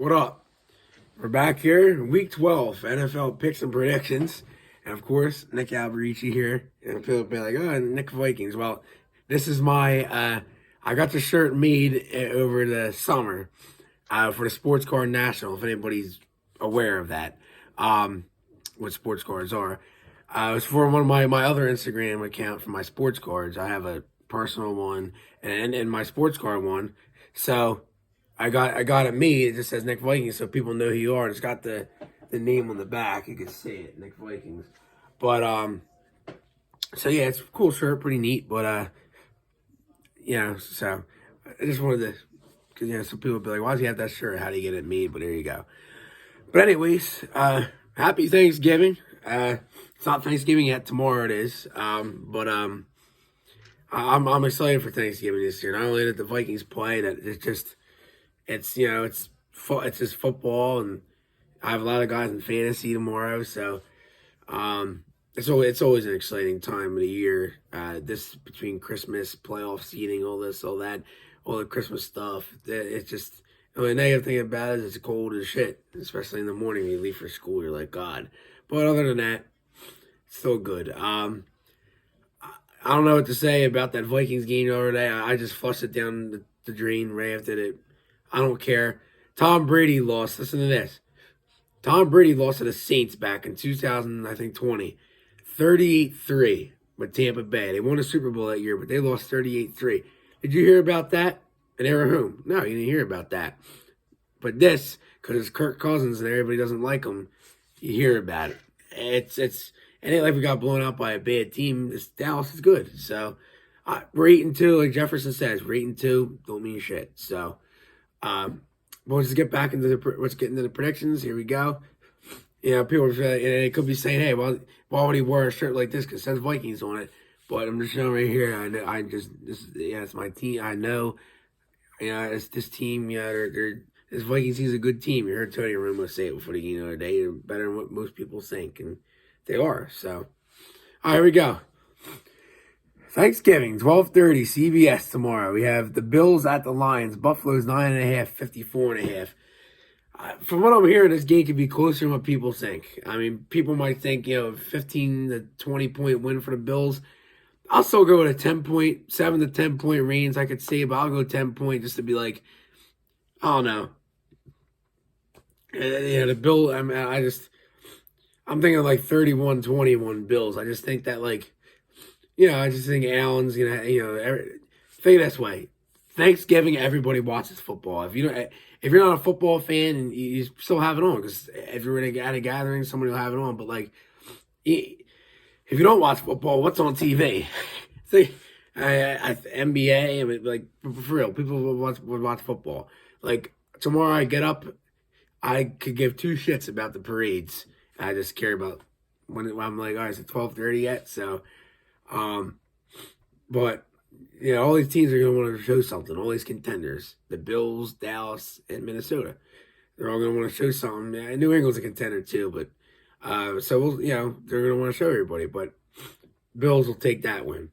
What up? We're back here, week 12, NFL picks and predictions. And of course, Nick Alberici here. And people will be like, oh, Nick Vikings. Well, this is I got the shirt made over the summer for the Sports Card National, if anybody's aware of that, what sports cards are. It was for one of my other Instagram account for my sports cards. I have a personal one and my sports card one. So I got it made. It just says Nick Vikings, so people know who you are. It's got the name on the back. You can see it, Nick Vikings. But so yeah, it's a cool shirt, pretty neat. But so I just wanted to, because some people would be like, why does he have that shirt? How do you get it made? But there you go. But anyways, happy Thanksgiving. It's not Thanksgiving yet. Tomorrow it is. But I'm excited for Thanksgiving this year. Not only that the Vikings play, that it's just football, and I have a lot of guys in fantasy tomorrow, so it's always an exciting time of the year. This between Christmas, playoff seeding, all that, all the Christmas stuff. It's just the only negative thing about it is it's cold as shit, especially in the morning when you leave for school. You're like, God. But other than that, it's still good. I don't know what to say about that Vikings game the other day. I just flushed it down the drain right after it. I don't care. Tom Brady lost. Listen to this. Tom Brady lost to the Saints back in 2020. 38-3 with Tampa Bay. They won a Super Bowl that year, but they lost 38-3. Did you hear about that? And they were home. No, you didn't hear about that. But this, because it's Kirk Cousins and everybody doesn't like him, you hear about it. It ain't like we got blown out by a bad team. Dallas is good. So we're 8-2, like Jefferson says. We're 8-2. Don't mean shit. So but let's get back into let's get into the predictions. Here we go. People they could be saying, "Hey, well, why would he wear a shirt like this? Because it says Vikings on it." But I'm just showing right here. I know. It's my team. I know. It's this team. This Vikings team's a good team. You heard Tony Romo say it before the game the other day. They're better than what most people think, and they are. So, all right, here we go. Thanksgiving, 12:30, CBS tomorrow. We have the Bills at the Lions. Buffalo's 9.5, 54.5. From what I'm hearing, this game could be closer than what people think. I mean, people might think, 15 to 20 point win for the Bills. I'll still go with a 7 to 10 point range, I could say, but I'll go 10 point just to be like, I don't know. The Bill, I'm thinking like 31-21 Bills. I just think that, I just think Allen's gonna, think this way. Thanksgiving, everybody watches football. If you're not a football fan, and you still have it on, because if you're at a gathering, somebody will have it on. But if you don't watch football, what's on TV? See, NBA, I mean, for real, people would watch football. Like tomorrow, I get up, I could give two shits about the parades. I just care about when I'm like, all right, is it 12:30 yet? So. But all these teams are going to want to show something. All these contenders, the Bills, Dallas, and Minnesota, they're all going to want to show something. Yeah, New England's a contender too, but so they're going to want to show everybody. But Bills will take that win.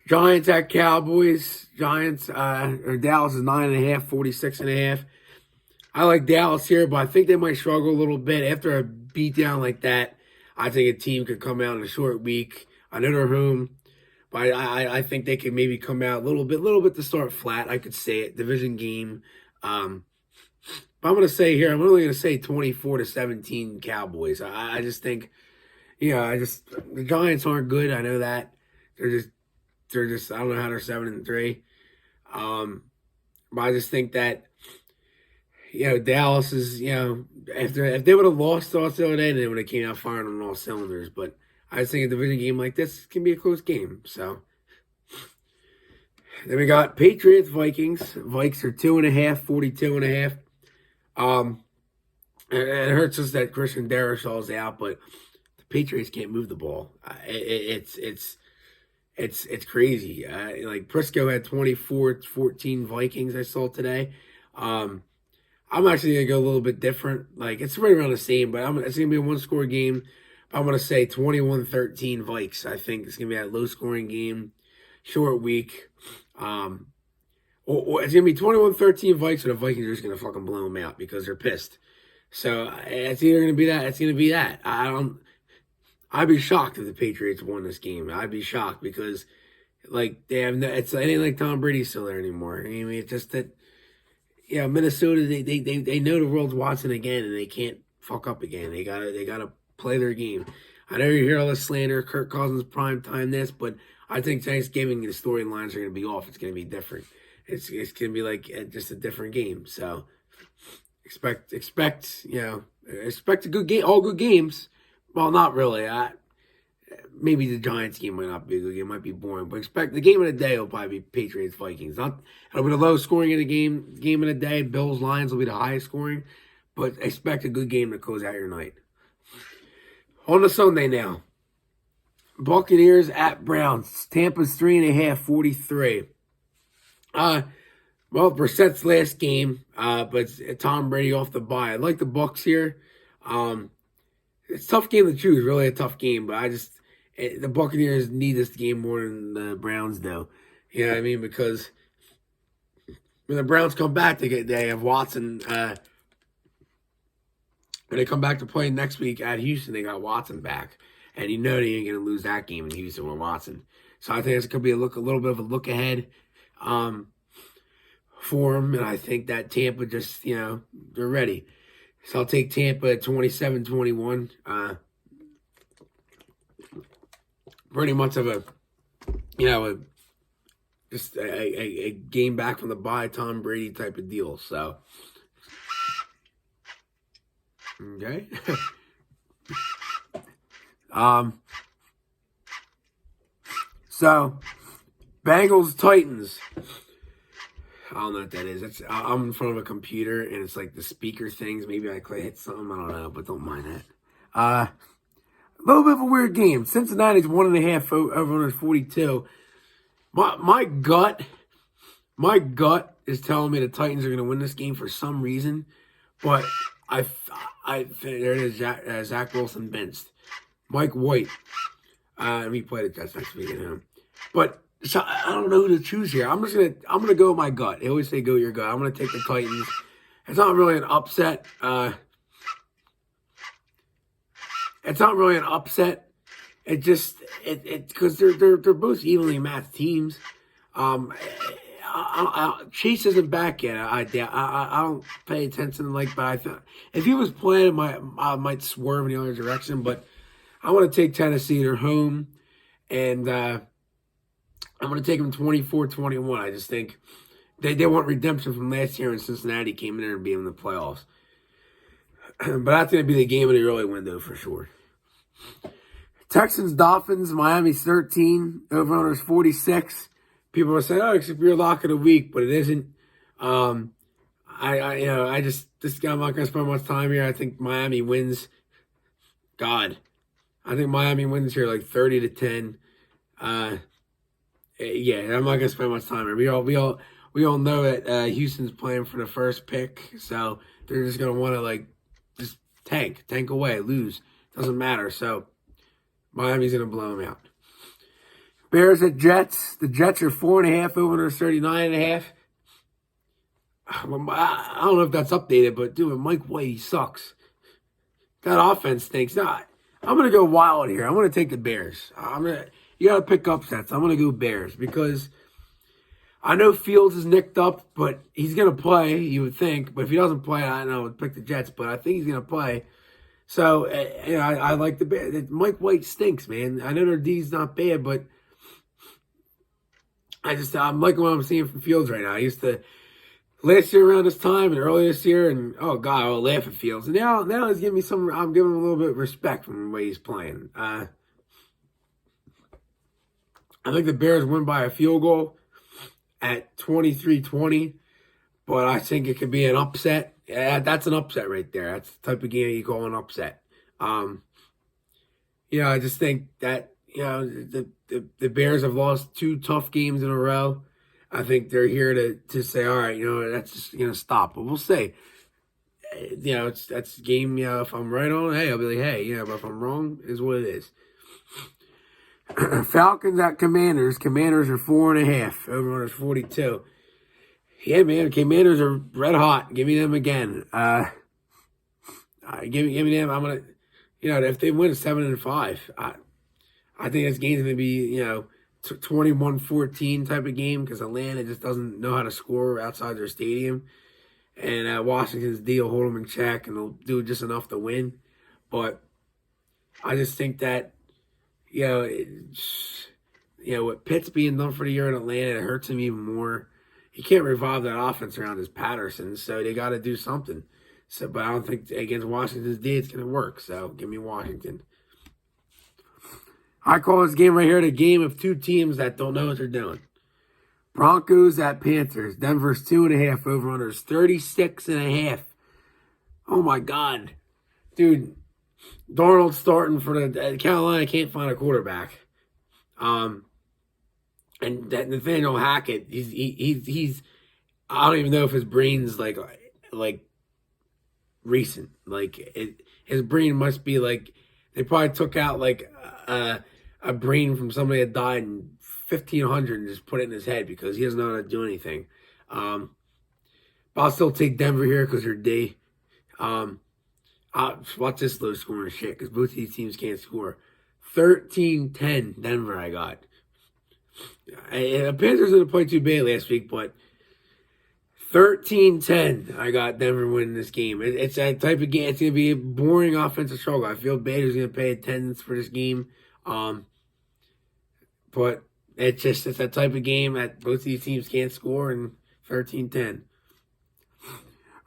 Giants at Cowboys. Dallas is 9.5, 46.5. I like Dallas here, but I think they might struggle a little bit after a beatdown like that. I think a team could come out in a short week. I know they're home, but I think they could maybe come out a little bit to start flat. I could say it, division game. But I'm going to say here, I'm only going to say 24-17 Cowboys. I just think, the Giants aren't good. I know that they're just I don't know how they're 7-3. But I just think that, Dallas is, if they would have lost to us the other day, then they would have came out firing on all cylinders. But I just think a division game like this can be a close game. So then we got Patriots, Vikings. Vikes are 2.5, 42.5. It hurts us that Christian Darrishaw's out, but the Patriots can't move the ball. It's crazy. Prisco had 24-14 Vikings I saw today. I'm actually going to go a little bit different. It's right around the same, but it's going to be a one-score game. I'm going to say 21-13 Vikes. I think it's going to be a low-scoring game, short week. or it's going to be 21-13 Vikes, or the Vikings are just going to fucking blow them out because they're pissed. So it's either going to be that. It's going to be that. I'd be shocked if the Patriots won this game. I'd be shocked because, like, they have no. It ain't like Tom Brady's still there anymore. I mean, it's just that. Yeah, Minnesota. They know the world's watching again, and they can't fuck up again. They gotta play their game. I know you hear all this slander, Kirk Cousins prime time this, but I think Thanksgiving the storylines are going to be off. It's going to be different. It's going to be like just a different game. So expect a good game, all good games. Well, not really. Maybe the Giants game might not be a good game. It might be boring, but expect the game of the day will probably be Patriots Vikings. It'll be the lowest scoring of the game. Game of the day, Bills Lions will be the highest scoring, but expect a good game to close out your night. On to Sunday now. Buccaneers at Browns. Tampa's 3.5, 43. Well, Brissett's last game, but it's Tom Brady off the bye. I like the Bucs here. It's a tough game to choose, really a tough game, but the Buccaneers need this game more than the Browns do. You know what I mean? Because when the Browns come back, they have Watson. When they come back to play next week at Houston, they got Watson back. And you know they ain't going to lose that game in Houston with Watson. So I think it's going to be a little bit of a look ahead for them. And I think that Tampa just, they're ready. So I'll take Tampa at 27-21. Pretty much of a game back from the bye, Tom Brady type of deal. So, okay. So Bengals Titans. I don't know what that is. I'm in front of a computer and it's like the speaker things. Maybe I could hit something. I don't know, but don't mind that. A little bit of a weird game. Cincinnati's 1.5 over 42. My gut is telling me the Titans are going to win this game for some reason, but I there it is. Zach Wilson benched. Mike White. He played the Jets next week. But so I don't know who to choose here. I'm gonna go with my gut. They always say go with your gut. I'm gonna take the Titans. It's not really an upset. It's not really an upset. It just because they're both evenly matched teams. Chase isn't back yet. I don't pay attention but I thought if he was playing, I might swerve in the other direction. But I want to take Tennessee. They're home, and I'm going to take them 24-21. I just think they want redemption from last year when Cincinnati came in there and beat them in the playoffs. But that's going to be the game of the early window for sure. Texans Dolphins. Miami's 13. Over-under is 46. People are saying, "Oh, except your lock of the week," but it isn't. I'm not going to spend much time here. I think Miami wins. I think Miami wins here like 30-10. Yeah, I'm not going to spend much time here. We all know that Houston's playing for the first pick, so they're just going to want to just tank away, lose. Doesn't matter. So Miami's going to blow them out. Bears at Jets. The Jets are 4.5 over 39.5. I don't know if that's updated, but dude, Mike White, he sucks. That offense stinks. I'm going to go wild here. I'm going to take the Bears. You got to pick upsets. I'm going to go Bears because I know Fields is nicked up, but he's going to play, you would think. But if he doesn't play, I don't know, I would pick the Jets, but I think he's going to play. So, I like the Bears. Mike White stinks, man. I know their D's not bad, but I'm liking what I'm seeing from Fields right now. I used to last year around this time and earlier this year, and oh god, I would laugh at Fields. And now he's giving me some. I'm giving him a little bit of respect from the way he's playing. I think the Bears win by a field goal at 23-20, but I think it could be an upset. Yeah, that's an upset right there. That's the type of game you call an upset. I just think that the Bears have lost 2 tough games in a row. I think they're here to say, all right, that's just stop. But we'll see. That's the game. If I'm right on, hey, I'll be like, hey, but if I'm wrong, is what it is. Falcons at Commanders. Commanders are 4.5. Over is 42. Yeah, man, Commanders are red hot. Give me them again. Give me them. I'm gonna, if they win 7-5, I think this game's gonna be 21-14 type of game because Atlanta just doesn't know how to score outside their stadium, and Washington's D will hold them in check and they'll do just enough to win. But I just think that with Pitts being done for the year in Atlanta, it hurts him even more. He can't revive that offense around his Patterson, so they got to do something. So, but I don't think against Washington's D it's going to work. So, give me Washington. I call this game right here the game of two teams that don't know what they're doing. Broncos at Panthers. Denver's 2.5 over-unders. 36.5. Oh, my God. Dude, Darnold starting for the Carolina can't find a quarterback. And that Nathaniel Hackett, he's I don't even know if his brain's like recent. His brain must be like they probably took out like a brain from somebody that died in 1500 and just put it in his head because he doesn't know how to do anything. But I'll still take Denver here because they're D. Watch this low scoring shit because both these teams can't score. 13-10 Denver I got. The Panthers didn't play too bad last week, but 13-10 I got Denver winning this game. It's that type of game. It's going to be a boring offensive struggle. I feel Bader's going to pay attendance for this game. But it's that type of game that both these teams can't score, and 13-10.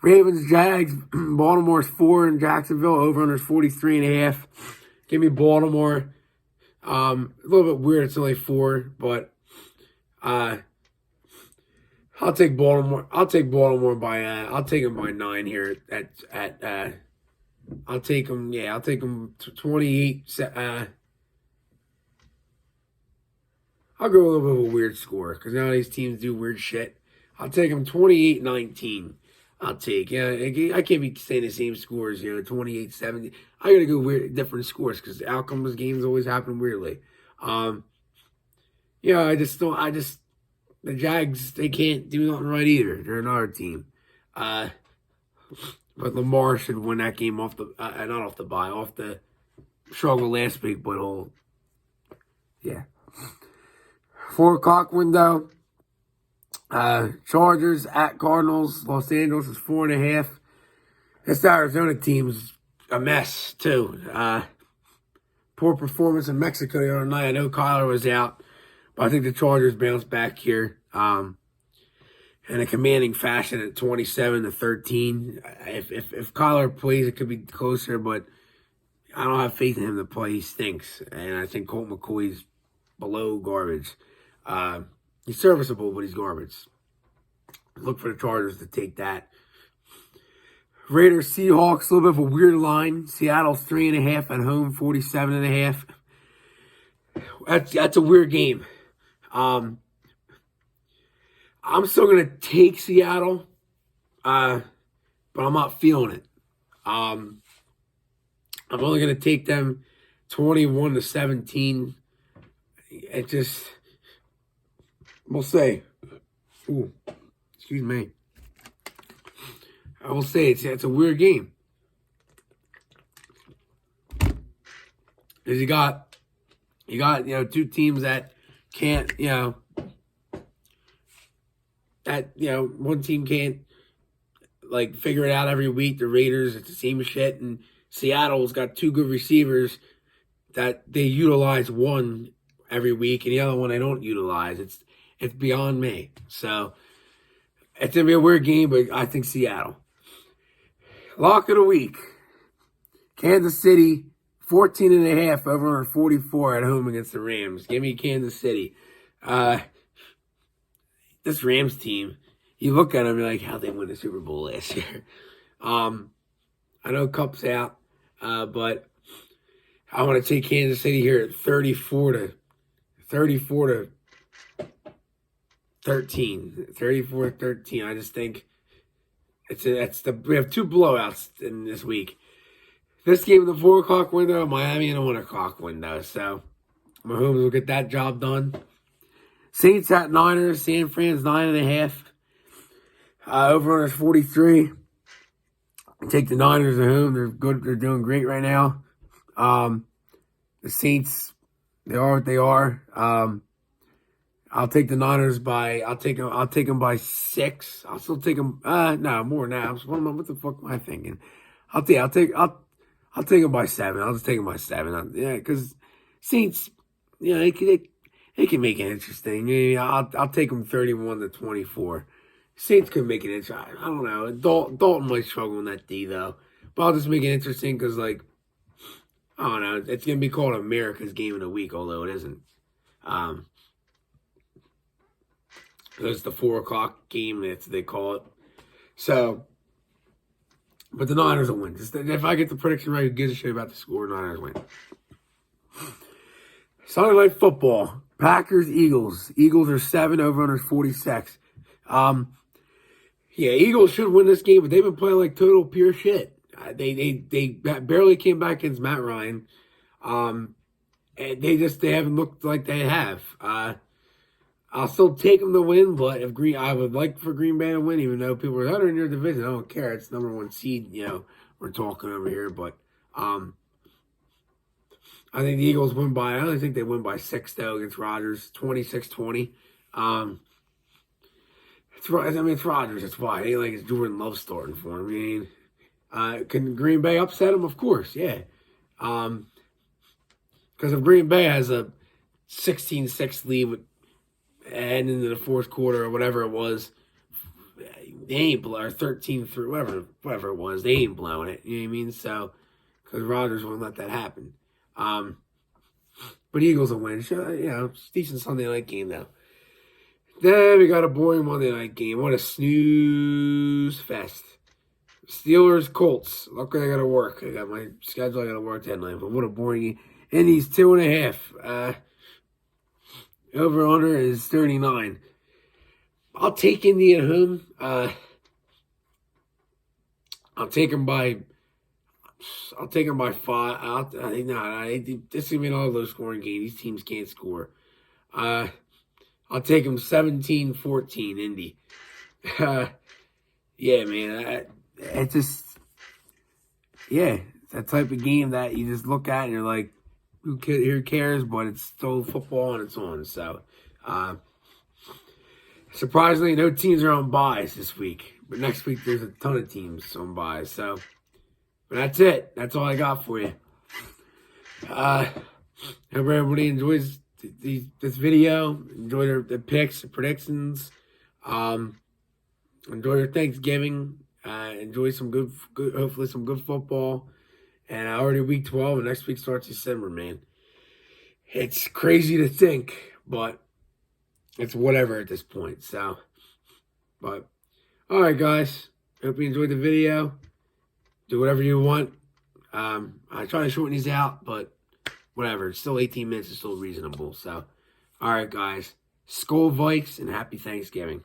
Ravens, Jags, Baltimore's 4 in Jacksonville, over-under 43.5. Give me Baltimore. A little bit weird, it's only 4, but I'll take Baltimore. I'll take Baltimore by I'll take them by 9 here I'll take them. Yeah, I'll take them 28. I'll go a little bit of a weird score because now these teams do weird shit. I'll take them 28-19. I'll take. I can't be saying the same scores, 28-70. I got to go weird, different scores because the outcome of games always happen weirdly. The Jags, they can't do nothing right either. They're another team. But Lamar should win that game off the, not off the bye, off the struggle last week, but yeah. 4 o'clock window. Chargers at Cardinals. Los Angeles is 4.5. This Arizona team's a mess, too. Poor performance in Mexico the other night. I know Kyler was out, but I think the Chargers bounced back here in a commanding fashion at 27-13. If Kyler plays, it could be closer, but I don't have faith in him to play. He stinks, and I think Colt McCoy's below garbage. He's serviceable, but he's garbage. Look for the Chargers to take that. Raiders, Seahawks, a little bit of a weird line. Seattle's 3.5 at home, 47.5. That's a weird game. I'm still going to take Seattle, but I'm not feeling it. I'm only going to take them 21-17. It just, we'll say. Ooh, excuse me. I will say it's a weird game. Because you got two teams that can't, one team can't figure it out every week. The Raiders, it's the same shit, and Seattle's got 2 good receivers that they utilize one every week, and the other one they don't utilize. It's beyond me. So it's gonna be a weird game, but I think Seattle. Lock of the week. Kansas City, 14.5 over 44 at home against the Rams. Give me Kansas City. This Rams team, you look at them and you're like, how'd they win the Super Bowl last year? I know Cup's out, but I want to take Kansas City here at 34-13. 34-13. I just think we have 2 blowouts in this week. This game in the 4 o'clock window, Miami in the 1 o'clock window. So Mahomes will get that job done. Saints at Niners. San Fran's 9.5. Over under 43. Take the Niners at home. They're good. They're doing great right now. The Saints, they are what they are. I'll take the Niners by. I'll take them. I'll take them by 6. I'll still take them. No, more now. What the fuck am I thinking? I'll take them by 7. I'll just take them by 7. Yeah, because Saints, yeah, they can make it interesting. Yeah, I'll take them 31-24. Saints could make it interesting. I don't know. Dalton might struggle in that D though, but I'll just make it interesting because like I don't know. It's gonna be called America's Game of the Week, although it isn't. It's the 4 o'clock game. They call it. So, but the Niners will win. If I get the prediction right, who gives a shit about the score? Niners win. Sunday Night Football. Packers, Eagles. Eagles are 7, over under 46. Yeah, Eagles should win this game, but they've been playing like total pure shit. They barely came back against Matt Ryan. And they haven't looked like they have. I'll still take them to win, but I would like for Green Bay to win, even though people are in your division. I don't care. It's #1 seed, we're talking over here, but I think the Eagles win by. I only think they win by 6 though against Rodgers, 26-20. It's Rodgers. That's why. It's Jordan Love starting for him. Can Green Bay upset him? Of course, yeah. Because if Green Bay has a 16-6 lead and into the fourth quarter or whatever it was, they ain't or 13-3, whatever it was, they ain't blowing it. You know what I mean? So, because Rodgers won't let that happen. But Eagles will win. It's a decent Sunday night game though. Then we got a boring Monday night game. What a snooze fest. Steelers, Colts. Luckily I got to work. I got my schedule. I got to work that night. But what a boring game. And he's 2.5. Over under is 39. I'll take Indy at home. I'll take them by 5. This is gonna be an all low scoring game. These teams can't score. I'll take them 17-14, Indy. Yeah, man. It's just, it's that type of game that you just look at and you're like, who cares? But it's still football and it's on. So, surprisingly, no teams are on buys this week. But next week, there's a ton of teams on buys. So, but that's it. That's all I got for you. Hope everybody enjoys this video. Enjoy the picks, the predictions. Enjoy your Thanksgiving. Enjoy some good, hopefully some good football. And already week 12, and next week starts December, man. It's crazy to think, but it's whatever at this point. So, but all right, guys. Hope you enjoyed the video. Do whatever you want. I try to shorten these out, but whatever. It's still 18 minutes. It's still reasonable. So, all right, guys. Skol Vikes and happy Thanksgiving.